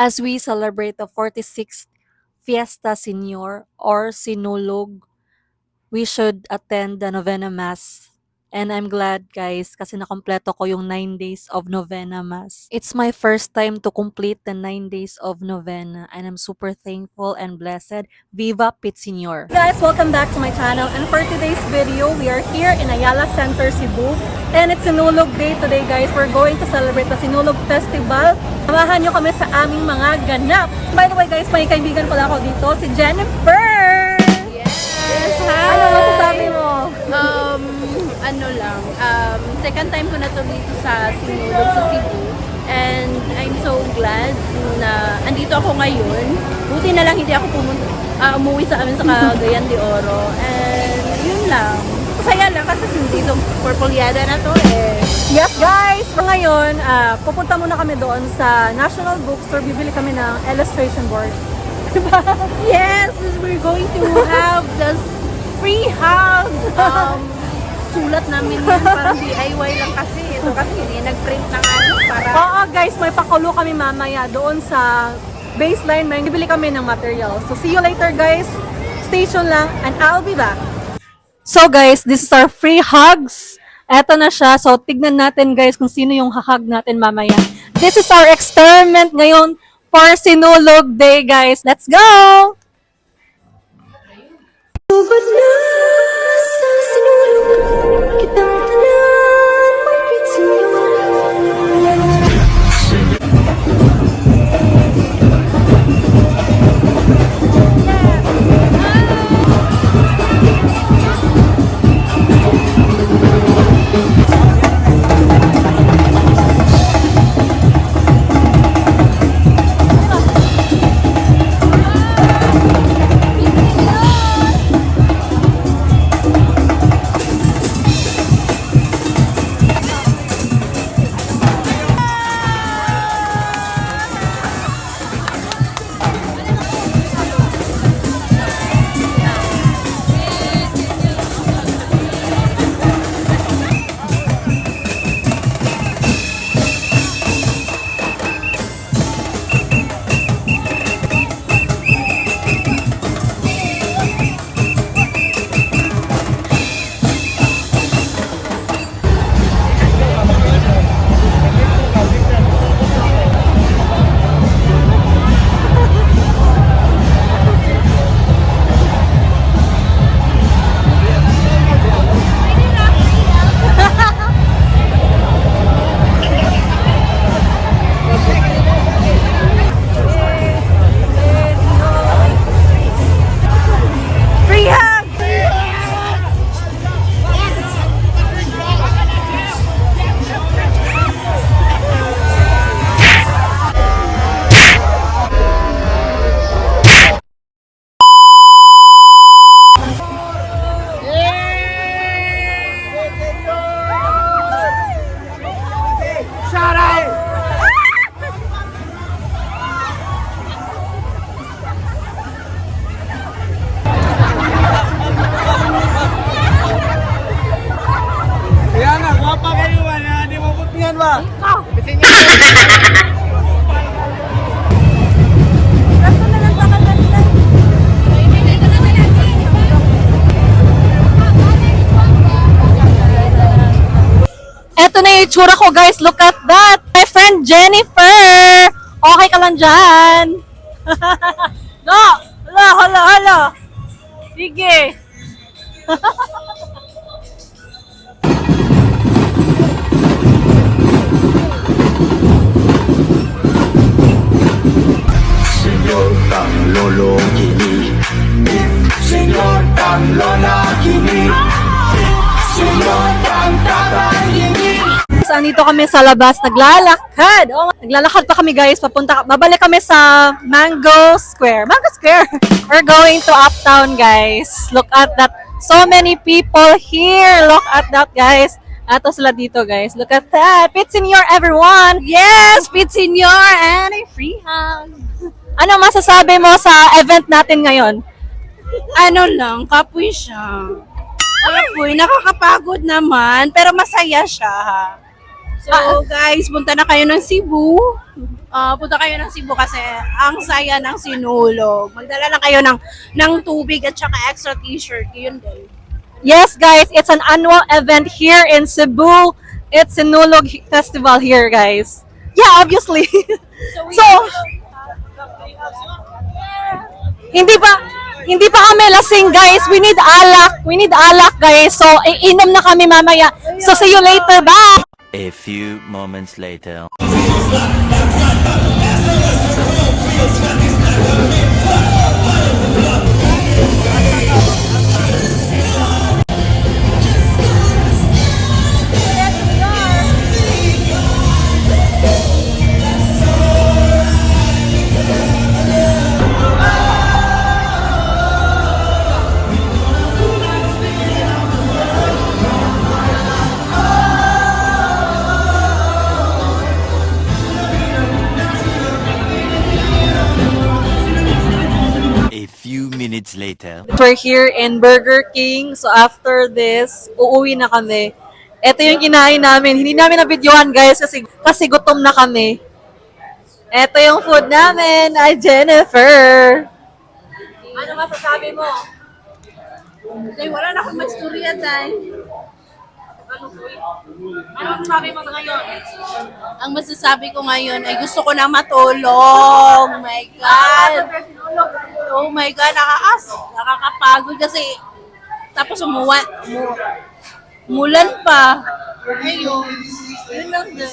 as we celebrate the 46th Fiesta Senior or Sinulog, we should attend the Novena Mass. And I'm glad guys kasi nakompleto ko yung 9 days of Novena Mass. It's my first time to complete the 9 days of Novena and I'm super thankful and blessed. Viva Pit Senior! Guys, welcome back to my channel and for today's video, we are here in Ayala Center, Cebu. And it's Sinulog Day today guys. We're going to celebrate the Sinulog Festival. Samahan nyo kami sa aming mga ganap. By the way guys, may kaibigan pala ako dito, si Jennifer! Yes, hi! Ano masasabi mo? Second time ko na to dito sa Sinulog sa Cebu. And I'm so glad na andito ako ngayon. Buti na lang hindi ako umuwi sa amin sa Cagayan de Oro. And yun lang. Masaya lang kasi dito Purpleada na to eh. Yes guys! So ngayon, pupunta muna kami doon sa National Bookstore. Bibili kami ng illustration board. Yes, we're going to have this free hug. Sulat namin yan, parang DIY lang kasi. Ito kasi hindi nag-print ng ano para... Oo guys, may pakulo kami mamaya doon sa baseline. May bibili kami ng materials. So see you later guys. Stay tuned lang and I'll be back. So guys, this is our free hugs. Eto na siya. So tignan natin guys kung sino yung hahag natin mamaya. This is our experiment ngayon for Sinulog Day guys. Let's go! Eto na yung itsura ko guys, look at that! My friend Jennifer! Okay ka lang dyan? No! Hala! Sige! Señor Tang Lolo Kini, Señor Tang Lola Kini, Señor Tang Tatay Kini. Andito kami sa labas, naglalakad. Oh, naglalakad pa kami guys, babalik kami sa Mango Square. We're going to Uptown guys. Look at that. So many people here. Look at that guys. Ato sila dito guys. Look at that. Pit Senior everyone. Yes, Pit Senior and a free hug. Ano masasabi mo sa event natin ngayon? Ano lang, kapoy siya. Kapoy, nakakapagod naman, pero masaya siya. So guys, punta na kayo ng Cebu. Punta kayo ng Cebu kasi ang saya ng Sinulog. Magdala lang kayo ng tubig at saka extra t-shirt. Yun din. Yes, guys, it's an annual event here in Cebu. It's Sinulog Festival here, guys. Yeah, obviously. So, hindi pa kami lasing, guys. We need alak. We need alak, guys. So, iinom na kami mamaya. So, see you later. Bye! A few moments later. A few minutes later. We're here in Burger King. So, after this, uuwi na kami. Ito yung kinain namin. Hindi namin na-videohan, guys, kasi gutom na kami. Ito yung food namin. Ay, Jennifer. Ano masasabi mo? Dahil wala na akong magstorya dahil. Ano masasabi mo sa ngayon? Ang masasabi ko ngayon ay gusto ko na matulog. Oh my God. Oh my God, nakakapagod kasi tapos umulan pa. Ayun. Yun lang din.